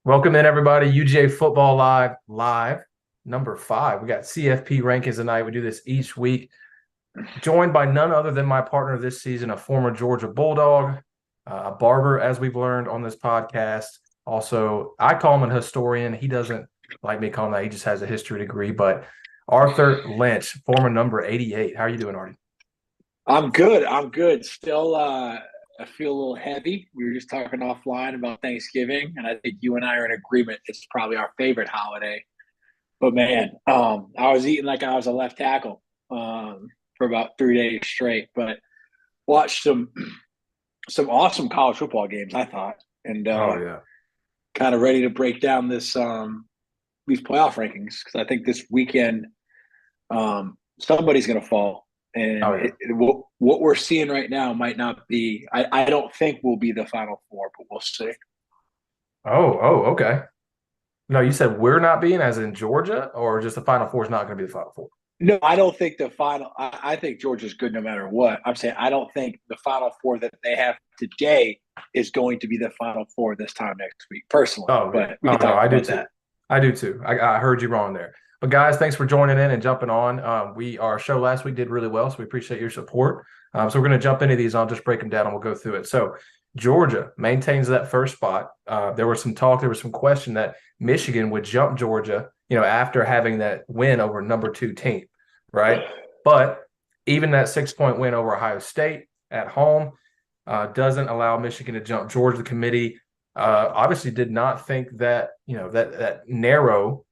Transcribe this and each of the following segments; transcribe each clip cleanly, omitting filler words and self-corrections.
Welcome in, everybody. UGA Football Live, number 5. We got CFP rankings tonight. We do this each week. Joined by none other than my partner this season, a former Georgia Bulldog, a barber, as we've learned on this podcast. Also, I call him an historian. He doesn't like me calling that. He just has a history degree. But Arthur Lynch, former number 88. How are you doing, Artie? I'm good. I'm good. Still, I feel a little heavy. We were just talking offline about Thanksgiving, and I think you and I are in agreement. It's probably our favorite holiday. But man, I was eating like I was a left tackle for about 3 days straight. But watched some awesome college football games, I thought, and Oh, yeah. kind of ready to break down these playoff rankings because I think this weekend somebody's going to fall. Oh, And yeah. what we're seeing right now might not be. I don't think we'll be the Final Four, but we'll see. Okay. No, you said we're not being, as in Georgia, or just the Final Four is not going to be the Final Four? No, I don't think the final. I think Georgia's good no matter what. I'm saying I don't think the Final Four that they have today is going to be the Final Four this time next week, personally. Oh, yeah. But we Oh, can no, talk I do about too. that. I do too. I heard you wrong there. But guys, thanks for joining in and jumping on. Our show last week did really well, so we appreciate your support. So we're going to jump into these. I'll just break them down and we'll go through it. So Georgia maintains that first spot. There was some talk, there was some question that Michigan would jump Georgia, after having that win over number 2 team, right? But even that 6-point win over Ohio State at home doesn't allow Michigan to jump Georgia. The committee obviously did not think that that narrow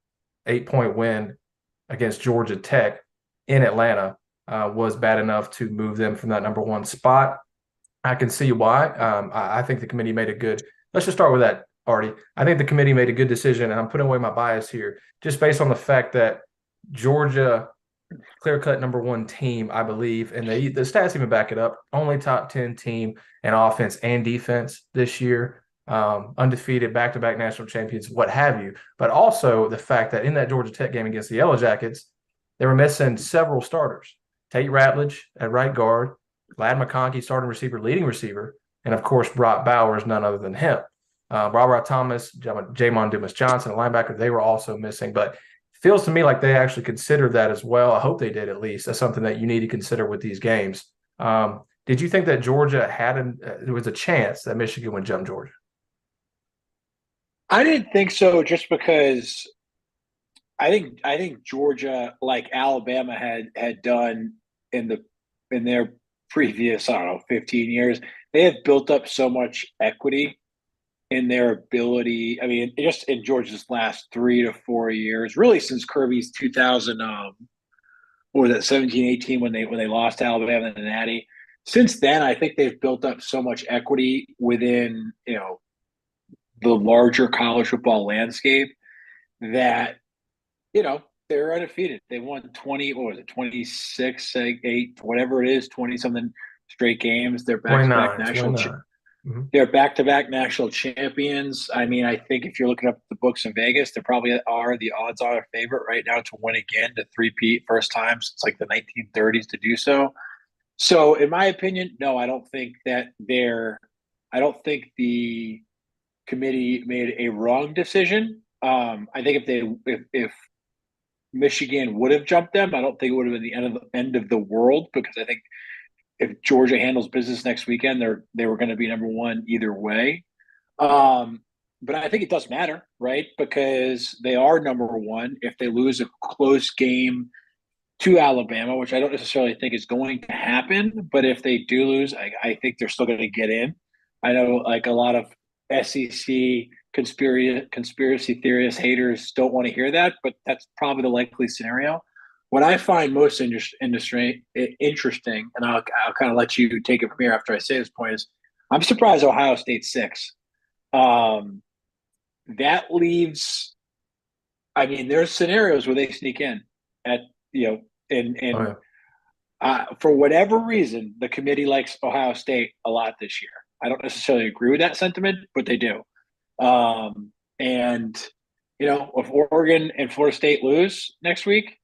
8-point win against Georgia Tech in Atlanta was bad enough to move them from that number 1 spot. I can see why. I think the committee made a good. Let's just start with that, Artie. I think the committee made a good decision, and I'm putting away my bias here, just based on the fact that Georgia, clear-cut number 1 team, I believe, and the stats even back it up. Only top 10 team in offense and defense this year, undefeated, back-to-back national champions, what have you. But also the fact that in that Georgia Tech game against the Yellow Jackets, they were missing several starters. Tate Ratledge at right guard, Lad McConkey, starting receiver, leading receiver, and of course Brock Bowers, none other than him. Robert Thomas, Jamon Dumas Johnson, a linebacker, they were also missing. But feels to me like they actually considered that as well. I hope they did at least. That's something that you need to consider with these games. Did you think that Georgia there was a chance that Michigan would jump Georgia? I didn't think so, just because I think Georgia, like Alabama had done in their previous, I don't know, 15 years, they have built up so much equity in their ability. I mean, just in Georgia's last 3 to 4 years, really since Kirby's 2000, what was it, 17, 18, when they lost to Alabama in the Natty. Since then, I think they've built up so much equity within the larger college football landscape that they're undefeated. They won 20, what was it, 26, 8, whatever it is, 20 something straight games. 29, 29. Mm-hmm. They're back-to-back national champions. I mean, I think if you're looking up the books in Vegas, they probably are the odds-on favorite right now to win again, to three-peat, first time since like the 1930s to do so. So, in my opinion, no, I don't think the committee made a wrong decision. I think if Michigan would have jumped them, I don't think it would have been the end of the world, because I think if Georgia handles business next weekend, they were going to be number 1 either way. But I think it does matter, right? Because they are number 1. If they lose a close game to Alabama, which I don't necessarily think is going to happen, but if they do lose, I think they're still going to get in. I know, like, a lot of SEC conspiracy theorists, haters don't want to hear that, but that's probably the likely scenario. What I find most interesting, and I'll kind of let you take it from here after I say this point, is I'm surprised Ohio State's 6. Um, that leaves, I mean, there's scenarios where they sneak in at and Oh, yeah. for whatever reason, the committee likes Ohio State a lot this year. I don't necessarily agree with that sentiment, but they do. And if Oregon and Florida State lose next week,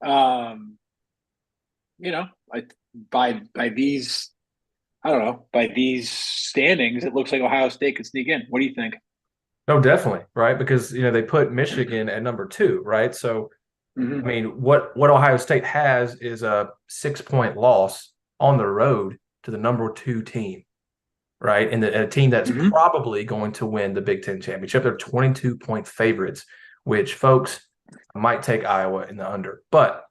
um, like by these, I don't know, by these standings, it looks like Ohio State could sneak in. What do you think? No, definitely, right? Because they put Michigan at number two, right? So I Mm-hmm. mean, what Ohio State has is a 6 point loss on the road to the number two team, right? And a team that's Mm-hmm. probably going to win the Big Ten championship. They're 22-point favorites, which folks might take Iowa in the under. But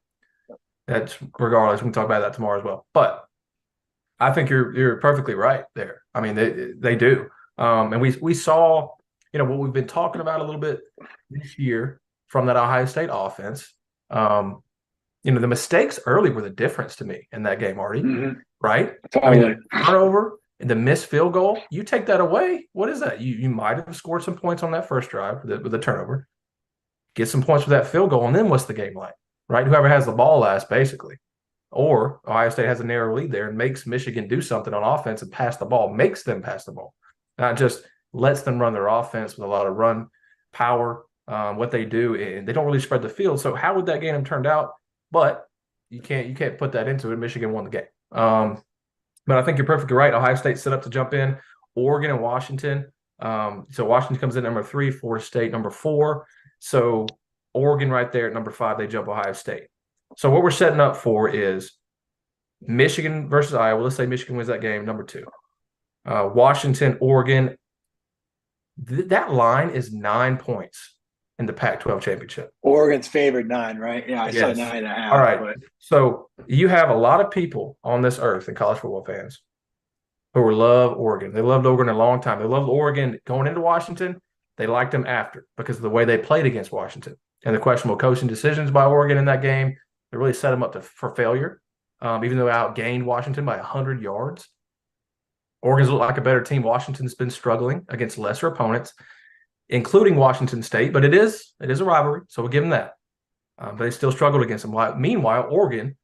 that's regardless. We can talk about that tomorrow as well. But I think you're perfectly right there. I mean, they do. And we saw, what we've been talking about a little bit this year from that Ohio State offense. Um, the mistakes early were the difference to me in that game, Artie, Mm-hmm. right? I mean, Totally. the turnover and the missed field goal, you take that away. What is that? You might have scored some points on that first drive with the turnover, get some points with that field goal, and then what's the game like, right? Whoever has the ball last, basically. Or Ohio State has a narrow lead there and makes Michigan do something on offense and pass the ball, makes them pass the ball, not just lets them run their offense with a lot of run power. What they do, and they don't really spread the field. So how would that game have turned out? But you can't put that into it. Michigan won the game. But I think you're perfectly right. Ohio State set up to jump in. Oregon and Washington. So Washington comes in number three, Florida State number four. So Oregon right there at number five, they jump Ohio State. So what we're setting up for is Michigan versus Iowa. Let's say Michigan wins that game, number two. Washington, Oregon. That line is 9 points in the Pac-12 championship. Oregon's favored 9, right? Yeah, I saw Yes. 9.5. All right. But So you have a lot of people on this earth and college football fans who love Oregon. They loved Oregon a long time. They loved Oregon going into Washington. They liked them after because of the way they played against Washington and the questionable coaching decisions by Oregon in that game. They really set them up for failure, even though they outgained Washington by 100 yards. Oregon's looked like a better team. Washington's been struggling against lesser opponents, including Washington State, but it is a rivalry, so we'll give them that. But they still struggled against them. Meanwhile, Oregon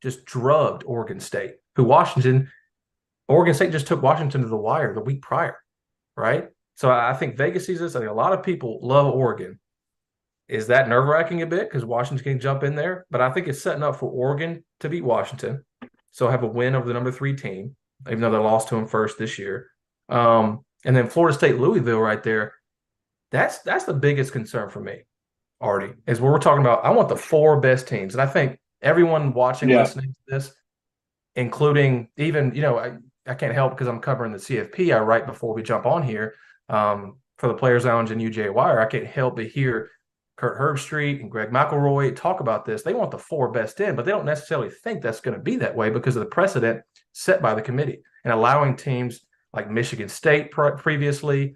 just drugged Oregon State, Oregon State just took Washington to the wire the week prior, right? So I think Vegas sees this. I think a lot of people love Oregon. Is that nerve-wracking a bit because Washington can jump in there? But I think it's setting up for Oregon to beat Washington, so have a win over the number three team, even though they lost to them first this year. And then Florida State, Louisville right there. That's the biggest concern for me, Artie, is what we're talking about. I want the four best teams. And I think everyone watching, yeah, listening to this, including even, I can't help because I'm covering the CFP. I write before we jump on here for the Players Lounge and UGA Wire. I can't help but hear Kurt Herbstreit and Greg McElroy talk about this. They want the four best in, but they don't necessarily think that's going to be that way because of the precedent set by the committee and allowing teams like Michigan State previously,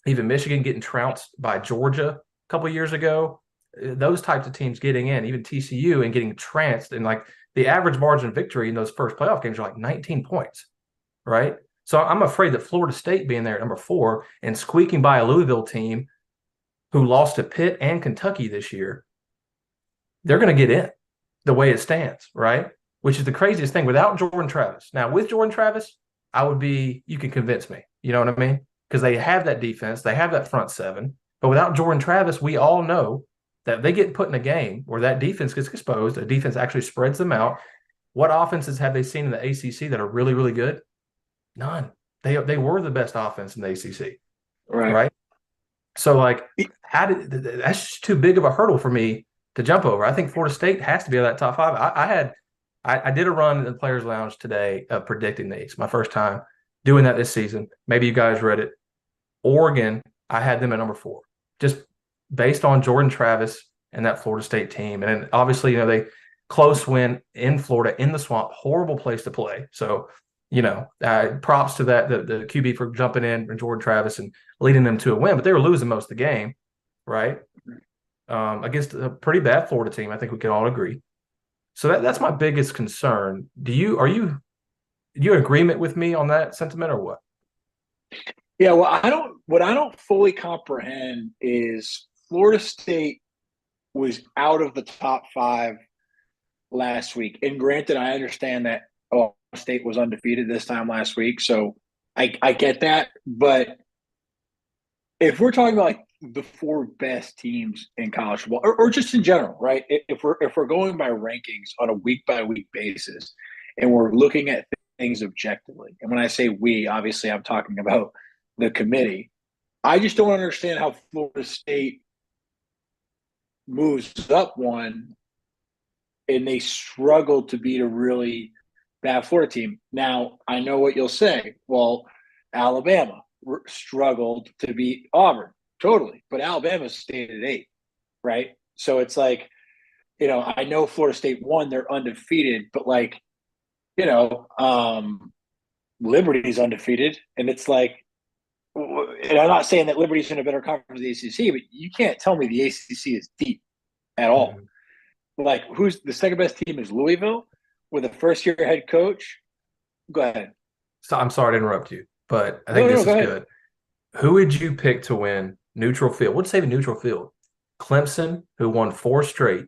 even Michigan getting trounced by Georgia a couple of years ago. Those types of teams getting in, even TCU, and getting trounced, and like the average margin of victory in those first playoff games are like 19 points, right? So I'm afraid that Florida State being there at number four and squeaking by a Louisville team who lost to Pitt and Kentucky this year, they're going to get in the way it stands, right? Which is the craziest thing without Jordan Travis. Now, with Jordan Travis, you can convince me. You know what I mean? Because they have that defense, they have that front seven. But without Jordan Travis, we all know that if they get put in a game where that defense gets exposed, a defense actually spreads them out. What offenses have they seen in the ACC that are really, really good? None. They were the best offense in the ACC, right? So, like, that's just too big of a hurdle for me to jump over. I think Florida State has to be in that top five. I did a run in the Players Lounge today of predicting these. My first time doing that this season. Maybe you guys read it. Oregon, I had them at number four, just based on Jordan Travis and that Florida State team. And then obviously, they close win in Florida in the swamp, horrible place to play. So, props to the QB for jumping in and Jordan Travis and leading them to a win. But they were losing most of the game, right? Against a pretty bad Florida team. I think we can all agree. So that's my biggest concern. Are you in agreement with me on that sentiment or what? Yeah, well, what I don't fully comprehend is Florida State was out of the top 5 last week. And granted, I understand that Ohio State was undefeated this time last week, so I get that. But if we're talking about like the 4 best teams in college football, or just in general, right? If we're going by rankings on a week by week basis, and we're looking at things objectively, and when I say we, obviously I'm talking about the committee. I just don't understand how Florida State moves up one and they struggle to beat a really bad Florida team. Now, I know what you'll say. Well, Alabama struggled to beat Auburn, totally, but Alabama stayed at 8, right? So it's like, I know Florida State won, they're undefeated, but like, you know, Liberty's undefeated, and it's like, and I'm not saying that Liberty's in a better conference than the ACC, but you can't tell me the ACC is deep at all. Mhm. Like, who's the second best team is Louisville with a first year head coach. Go ahead. So I'm sorry to interrupt you, but I No, think no, no, this go is ahead. good. Who would you pick to win neutral field? What's saving neutral field? Clemson, who won 4 straight,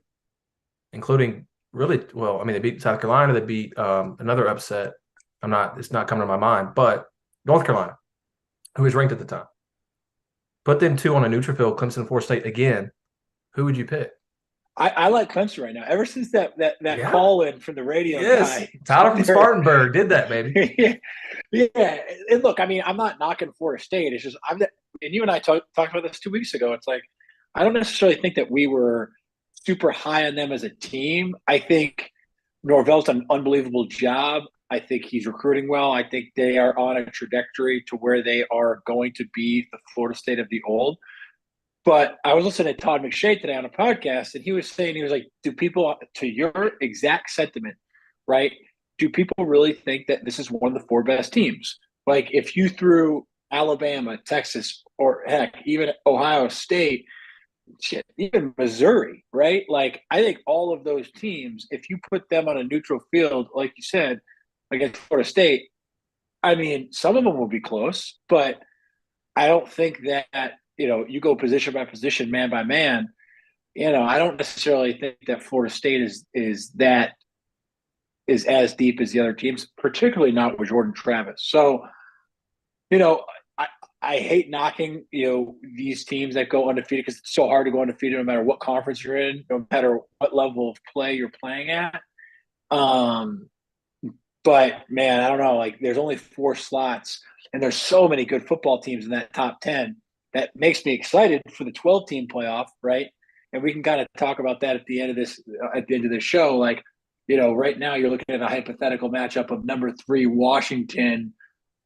including really well. I mean, they beat South Carolina. They beat another upset. It's not coming to my mind, but North Carolina, who was ranked at the time. Put them two on a neutral field, Clemson, 4 State again. Who would you pick? I like Clemson right now. Ever since that Yeah. call in from the radio Yes. guy, Tyler from there, Spartanburg did that, baby. yeah, yeah. And look, I mean, I'm not knocking Florida State. It's just and you and I talked about this 2 weeks ago. It's like I don't necessarily think that we were super high on them as a team. I think Norvell's done an unbelievable job. I think he's recruiting well. I think they are on a trajectory to where they are going to be the Florida State of the old. But I was listening to Todd McShay today on a podcast, and he was saying, he was like, do people, to your exact sentiment, right? Do people really think that this is one of the 4 best teams? Like, if you threw Alabama, Texas, or heck, even Ohio State, shit, even Missouri, right? Like, I think all of those teams, if you put them on a neutral field, like you said, against Florida State, I mean, some of them will be close, but I don't think that, you go position by position, man by man. I don't necessarily think that Florida State is as deep as the other teams, particularly not with Jordan Travis. So, you know, I I hate knocking, these teams that go undefeated because it's so hard to go undefeated no matter what conference you're in, no matter what level of play you're playing at. Um, but man, I don't know. Like, there's only 4 slots, and there's so many good football teams in that top 10 that makes me excited for the 12-team playoff, right? And we can kind of talk about that at the end of this show. Like, right now you're looking at a hypothetical matchup of number 3 Washington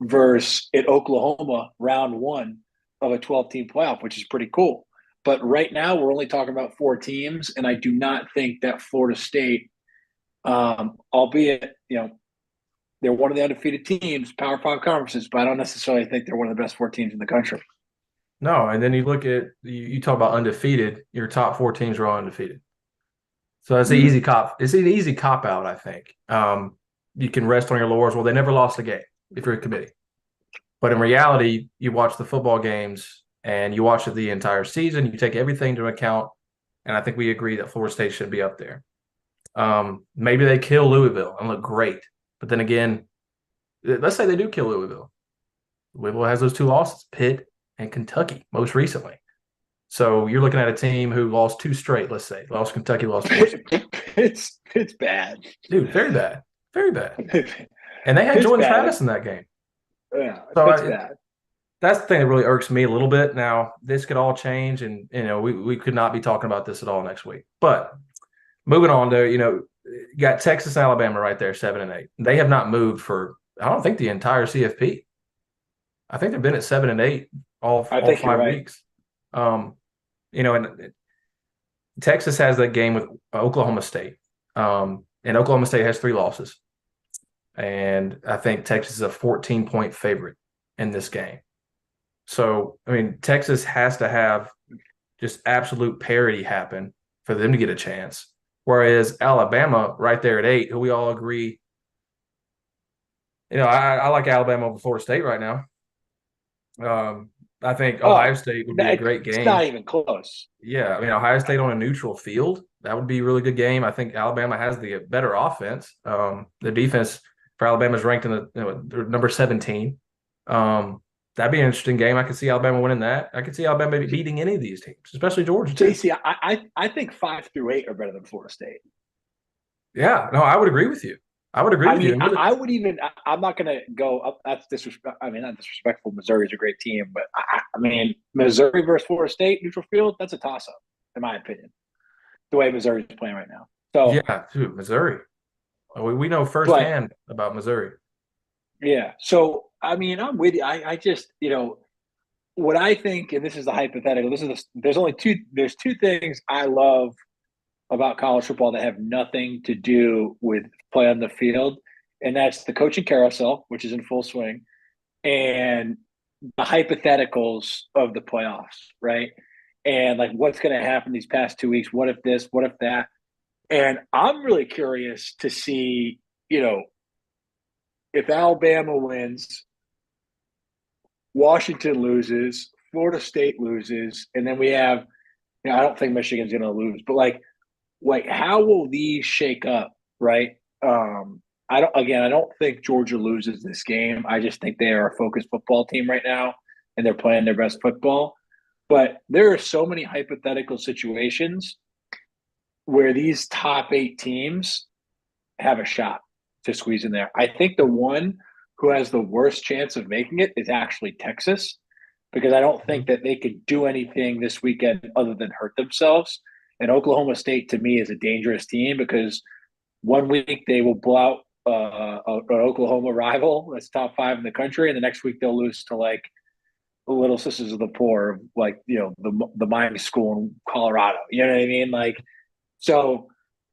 versus at Oklahoma, round 1 of a 12-team playoff, which is pretty cool. But right now we're only talking about 4 teams, and I do not think that Florida State, albeit they're one of the undefeated teams, Power Five conferences, but I don't necessarily think they're one of the best 4 teams in the country. No, and then you look at you talk about undefeated. Your top 4 teams are all undefeated, so that's an easy cop. It's an easy cop out, I think. You can rest on your laurels. Well, they never lost a game if you're a committee, but in reality, you watch the football games and you watch it the entire season. You take everything into account, and I think we agree that Florida State should be up there. Maybe they kill Louisville and look great, but then again, let's say they do kill Louisville. Louisville has those 2 losses, Pitt and Kentucky, most recently. So you're looking at a team who lost 2 straight, let's say. Lost Kentucky, lost 4 straight. It's bad. Dude, very bad. Very bad. And they had It's Jordan bad. Travis in that game. Yeah, So it's bad. that's the thing that really irks me a little bit. Now, this could all change, and we could not be talking about this at all next week. But moving on to, you got Texas and Alabama right there, 7 and 8. They have not moved for, I don't think, the entire CFP. I think they've been at 7 and 8 all I think you're 5 right. weeks. And Texas has that game with Oklahoma State. And Oklahoma State has 3 losses. And I think Texas is a 14-point favorite in this game. So, I mean, Texas has to have just absolute parity happen for them to get a chance. Whereas Alabama, right there at 8, who we all agree, I like Alabama over Florida State right now. I think Ohio State would be a great game. It's not even close. Yeah, I mean, Ohio State on a neutral field, that would be a really good game. I think Alabama has the better offense. The defense for Alabama is ranked in they're number 17. That'd be an interesting game. I could see Alabama winning that. I could see Alabama beating any of these teams, especially Georgia. JC, I think 5 through 8 are better than Florida State. Yeah, no, I would agree with you. I would agree I with you. mean, And really, I would even. I'm not going to go up. That's disrespect. I mean, not disrespectful. Missouri's a great team, but I mean, Missouri versus Florida State neutral field. That's a toss up, in my opinion. The way Missouri's playing right now. So, yeah, dude, Missouri. We know but firsthand about Missouri. yeah. So I mean, I'm with you. I just what I think, and this is the hypothetical. There's two things I love about college football that have nothing to do with play on the field, and that's the coaching carousel, which is in full swing, and the hypotheticals of the playoffs, right? And like what's going to happen these past 2 weeks? What if this? What if that? And I'm really curious to see, if Alabama wins, Washington loses, Florida State loses, and then we have, I don't think Michigan's going to lose, but like how will these shake up, right? I don't think Georgia loses this game. I just think they are a focused football team right now, and they're playing their best football. But there are so many hypothetical situations where these top 8 teams have a shot to squeeze in there. I think the one who has the worst chance of making it is actually Texas, because I don't think that they could do anything this weekend other than hurt themselves. And Oklahoma State to me is a dangerous team because one week they will blow out an Oklahoma rival that's top 5 in the country, and the next week they'll lose to like the Little Sisters of the Poor, like the Miami school in Colorado. You know what I mean? Like, so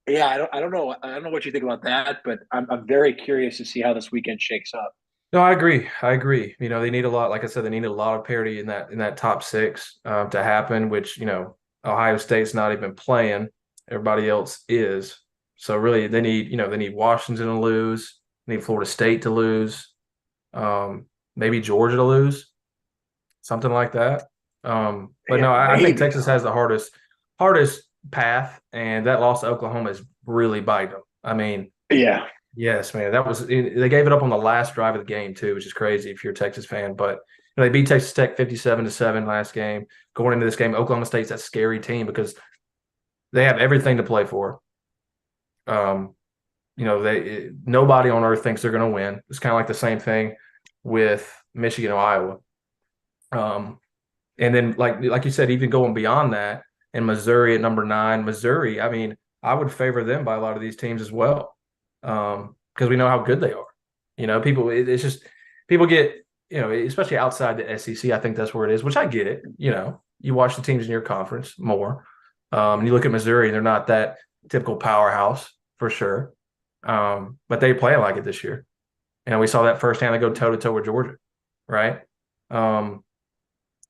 yeah, I don't know. I don't know what you think about that, but I'm very curious to see how this weekend shakes up. No, I agree. I agree. They need a lot. Like I said, they need a lot of parity in that top six to happen. Which Ohio State's not even playing. Everybody else is. So really, they need Washington to lose. They need Florida State to lose. Maybe Georgia to lose, something like that. But no, Yeah, I think maybe. Texas has the hardest path, and that loss to Oklahoma is really biting them. I mean, Yeah, yes, man. They gave it up on the last drive of the game too, which is crazy if you're a Texas fan. But they beat Texas Tech 57-7 last game. Going into this game, Oklahoma State's that scary team because they have everything to play for. Um, they nobody on earth thinks they're going to win. It's kind of like the same thing with Michigan or Iowa. Um, and then like you said, even going beyond that, and Missouri at number 9, Missouri. I mean, I would favor them by a lot of these teams as well, because we know how good they are. It's just people get especially outside the SEC. I think that's where it is, which I get it. You watch the teams in your conference more, and you look at Missouri, they're not that typical powerhouse for sure, but they play like it this year. We saw that firsthand. They go toe to toe with Georgia, right? Um,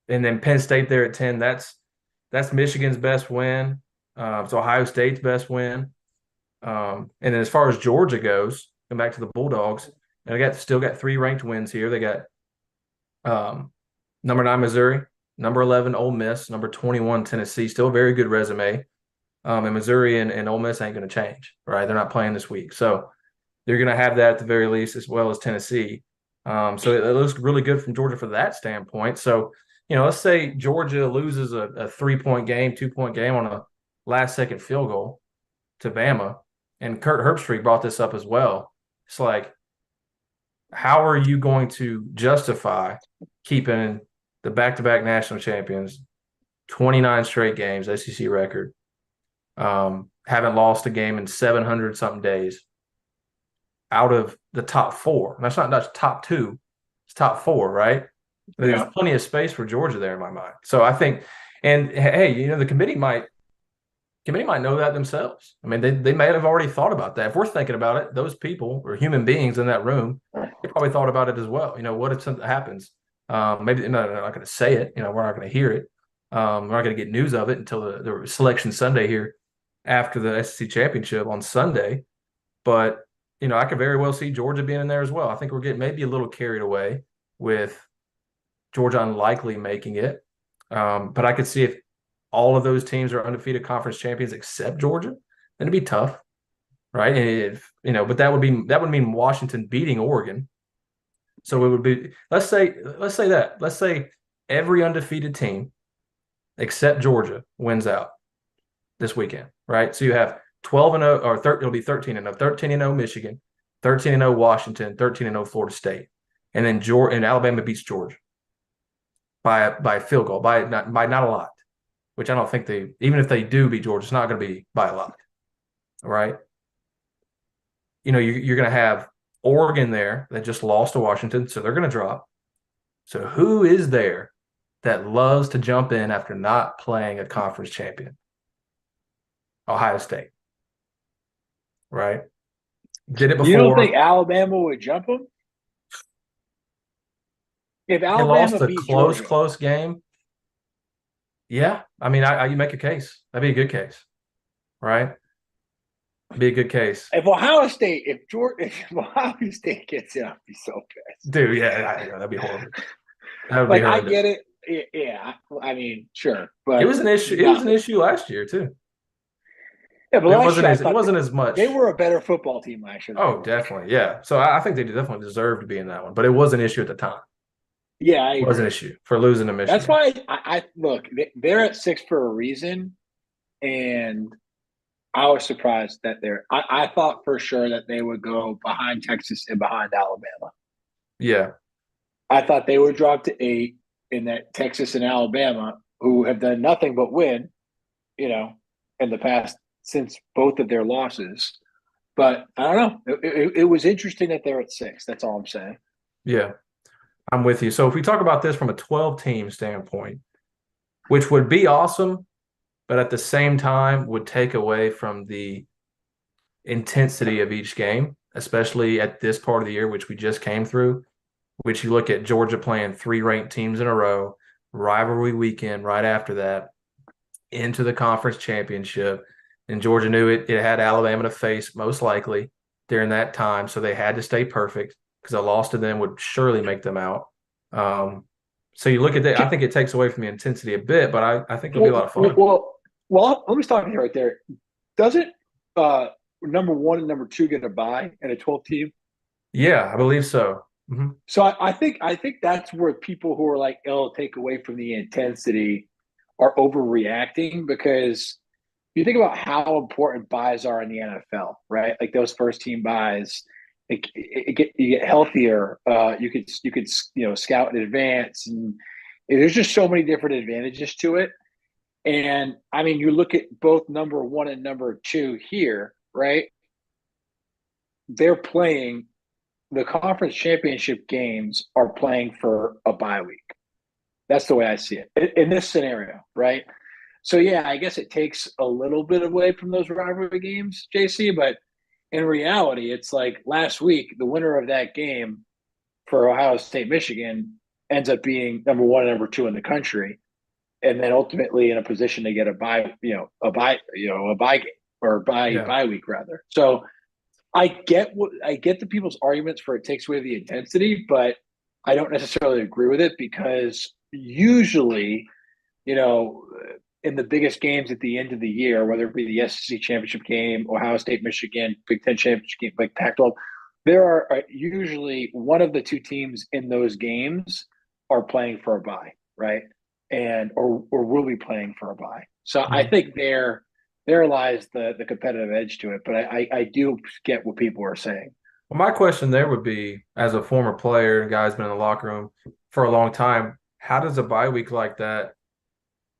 and then Penn State there at 10. That's Michigan's best win. It's Ohio State's best win. And then as far as Georgia goes, going back to the Bulldogs, and they still got 3 ranked wins here. They got number 9 Missouri, number 11 Ole Miss, number 21 Tennessee. Still a very good resume. And Missouri and Ole Miss ain't going to change, right? They're not playing this week, so they're going to have that at the very least, as well as Tennessee. So it looks really good from Georgia for that standpoint. So let's say Georgia loses a 3-point game, 2-point game on a last second field goal to Bama. And Kurt Herbstreit brought this up as well. It's like, how are you going to justify keeping the back-to-back national champions, 29 straight games, SEC record, haven't lost a game in 700 something days, out of the top 4? And that's top 2, it's top 4, right? There's yeah, plenty of space for Georgia there in my mind. So I think, and hey, the committee might know that themselves. I mean, they may have already thought about that. If we're thinking about it, those people or human beings in that room, they probably thought about it as well. What if something happens? Maybe they're not going to say it. We're not going to hear it. We're not going to get news of it until the selection Sunday here after the SEC championship on Sunday. But I could very well see Georgia being in there as well. I think we're getting maybe a little carried away with Georgia unlikely making it. But I could see if all of those teams are undefeated conference champions except Georgia, then it'd be tough, right? And but that would mean Washington beating Oregon. So it would be let's say every undefeated team except Georgia wins out this weekend, right? So you have 12-0 or it'll be 13-0, 13-0 Michigan, 13-0 Washington, 13-0 Florida State, and then Alabama beats Georgia by a field goal by not a lot, which I don't think they even if they do beat Georgia, it's not going to be by a lot. All right, you're going to have Oregon there that just lost to Washington, so they're going to drop. So who is there that loves to jump in after not playing a conference champion? Ohio State, right? Did it You don't think before. Alabama would jump them? If They Alabama lost a beat Georgia, close game. Yeah, I mean, you make a case. That'd be a good case, right? Be a good case, if Ohio State, if Ohio State gets it, I'd be so pissed. dude. Yeah, that'd be horrible. That would be Like I horrendous. get it, yeah. I mean, sure, It but was an issue. It was an no, issue last year too. yeah. But It last wasn't year I as it thought wasn't as they much. were a better football team last year than Oh, Georgia. definitely, yeah. So I think they definitely deserve to be in that one, but it was an issue at the time. Yeah, I It was an agree. issue for losing to That's Michigan. why I look. They're at 6 for a reason, and I was surprised that I thought for sure that they would go behind Texas and behind Alabama. Yeah, I thought they would drop to 8, and that Texas and Alabama, who have done nothing but win, in the past since both of their losses. But I don't know. It was interesting that they're at 6. That's all I'm saying. yeah. I'm with you. So if we talk about this from a 12 team standpoint, which would be awesome, but at the same time would take away from the intensity of each game, especially at this part of the year, which we just came through, which you look at Georgia playing 3 ranked teams in a row, rivalry weekend right after that, into the conference championship. And Georgia knew it had Alabama to face most likely during that time. So they had to stay perfect because a loss to them would surely make them out. So you look at that, I think it takes away from the intensity a bit, but I think it'll be a lot Well, of fun. let me stop you right there. Doesn't number 1 and number 2 get a bye in a 12 team? Yeah, I believe so. So I think that's where people who are like, "Oh, take away from the intensity," are overreacting because you think about how important buys are in the NFL, right? Like those first team buys, you get healthier. You could scout in advance, and there's just so many different advantages to it. And I mean, you look at both number 1 and number 2 here, right? They're playing the conference championship games are playing for a bye week. That's the way I see it in this scenario, right? So yeah, I guess it takes a little bit away from those rivalry games, JC. But in reality, it's like last week, the winner of that game for Ohio State, Michigan ends up being number 1 and number 2 in the country, and then ultimately in a position to get a bye, a bye game or Yeah. bye week rather. So I get the people's arguments for it takes away the intensity, but I don't necessarily agree with it because usually, you know, in the biggest games at the end of the year, whether it be the SEC championship game, Ohio State, Michigan, Big Ten championship game, like Pac-12, there are usually one of the two teams in those games are playing for a bye, right? And or will be playing for a bye. So I Mhm. think there lies the competitive edge to it. But I do get what people are saying. Well, my question there would be, as a former player and guy's been in the locker room for a long time, how does a bye week like that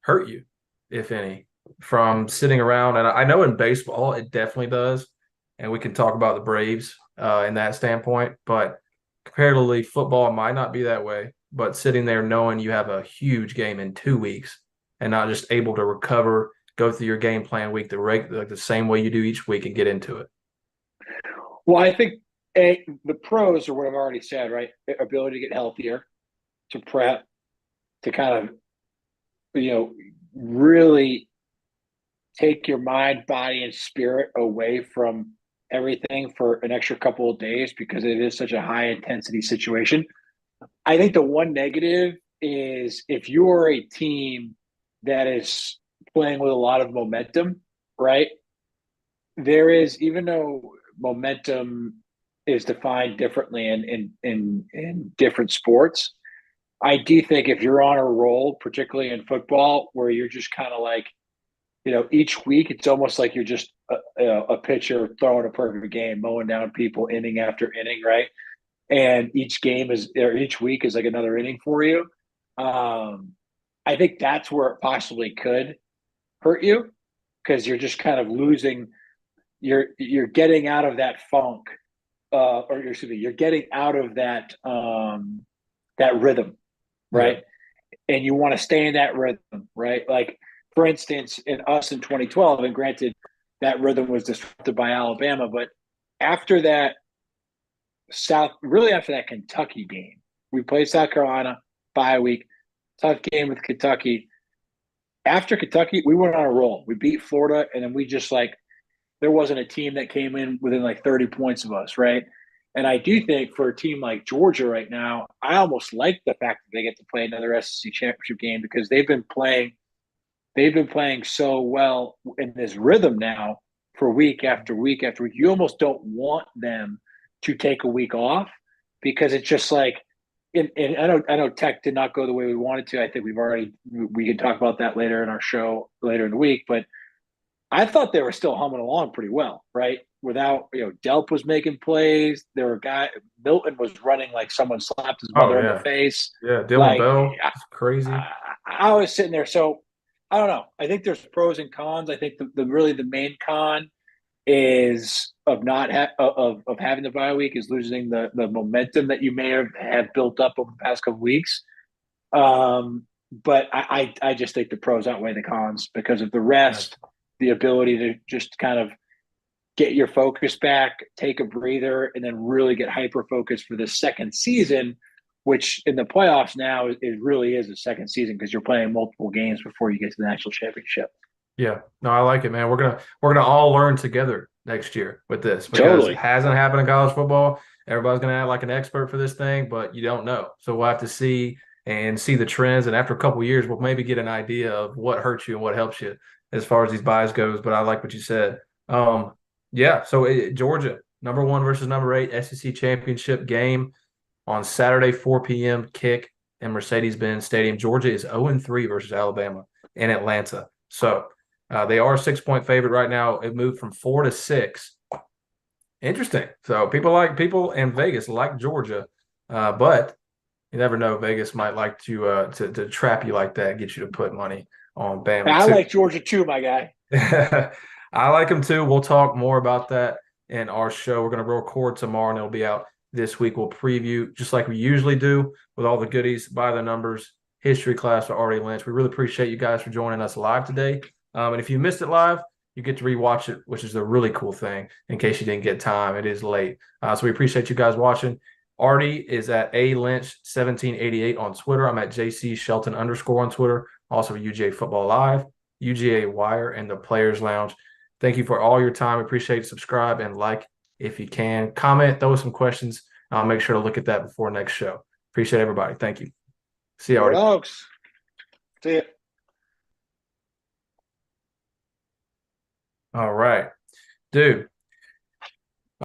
hurt you, if any, from sitting around? And I know in baseball it definitely does, and we can talk about the Braves in that standpoint. But comparatively, football might not be that way. But sitting there knowing you have a huge game in 2 weeks and not just able to recover, go through your game plan week like the same way you do each week and get into it. Well, I think the pros are what I've already said, right? Ability to get healthier, to prep, to kind of really take your mind, body, and spirit away from everything for an extra couple of days because it is such a high intensity situation. I think the one negative is if you're a team that is playing with a lot of momentum, right? There is, even though momentum is defined differently in different sports, I do think if you're on a roll, particularly in football, where you're just kind of like, each week it's almost like you're just a pitcher throwing a perfect game, mowing down people inning after inning, right? And each week is like another inning for you. I think that's where it possibly could hurt you because you're just kind of losing. You're getting out of that funk, you're getting out of that rhythm, Yeah. right? And you want to stay in that rhythm, right? Like for instance, in 2012, and granted, that rhythm was disrupted by Alabama, but after that really after that Kentucky game, we played South Carolina bye week, tough game with Kentucky. After Kentucky, we went on a roll. We beat Florida, and then we just like there wasn't a team that came in within like 30 points of us, right? And I do think for a team like Georgia right now, I almost like the fact that they get to play another SEC championship game because they've been playing so well in this rhythm now for week after week after week. You almost don't want them to take a week off because it's just like, and I know Tech did not go the way we wanted to. I think we can talk about that later in our show later in the week, but I thought they were still humming along pretty well, right? Without, Delp was making plays. There were Milton was running like someone slapped his Oh mother in the yeah. face. Yeah. Dylan Like Bell is crazy. I was sitting there. So I don't know. I think there's pros and cons. I think the main con is of not of having the bye week is losing the momentum that you may have built up over the past couple weeks. But I just think the pros outweigh the cons because of the rest, the ability to just kind of get your focus back, take a breather, and then really get hyper focused for the second season, which in the playoffs now it really is a second season because you're playing multiple games before you get to the national championship. Yeah, no, I like it, man. We're gonna all learn together next year with this because it Totally. hasn't happened in college football. Everybody's gonna act like an expert for this thing, but you don't know. So we'll have to see the trends, and after a couple of years, we'll maybe get an idea of what hurts you and what helps you as far as these buys goes. But I like what you said. Yeah. So Georgia, number 1 versus number 8 SEC championship game on Saturday, 4 p.m. kick in Mercedes-Benz Stadium. Georgia is 0-3 versus Alabama in Atlanta. So. They are a 6-point favorite right now. It moved from 4 to 6. Interesting. So people in Vegas like Georgia, but you never know. Vegas might like to trap you like that, get you to put money on Bama I too. like Georgia too, my guy. I like them too. We'll talk more about that in our show. We're going to record tomorrow, and it'll be out this week. We'll preview just like we usually do with all the goodies, by the numbers, history class with Artie Lynch. We really appreciate you guys for joining us live today. And if you missed it live, you get to rewatch it, which is a really cool thing in case you didn't get time. It is late. So we appreciate you guys watching. Artie is at ALynch1788 on Twitter. I'm at JC Shelton _ on Twitter. Also UGA Football Live, UGA Wire, and the Players Lounge. Thank you for all your time. Appreciate it. Subscribe and like if you can. Comment, throw some questions. I'll make sure to look at that before next show. Appreciate everybody. Thank you. See you, Artie. Dogs. See ya. All right, dude.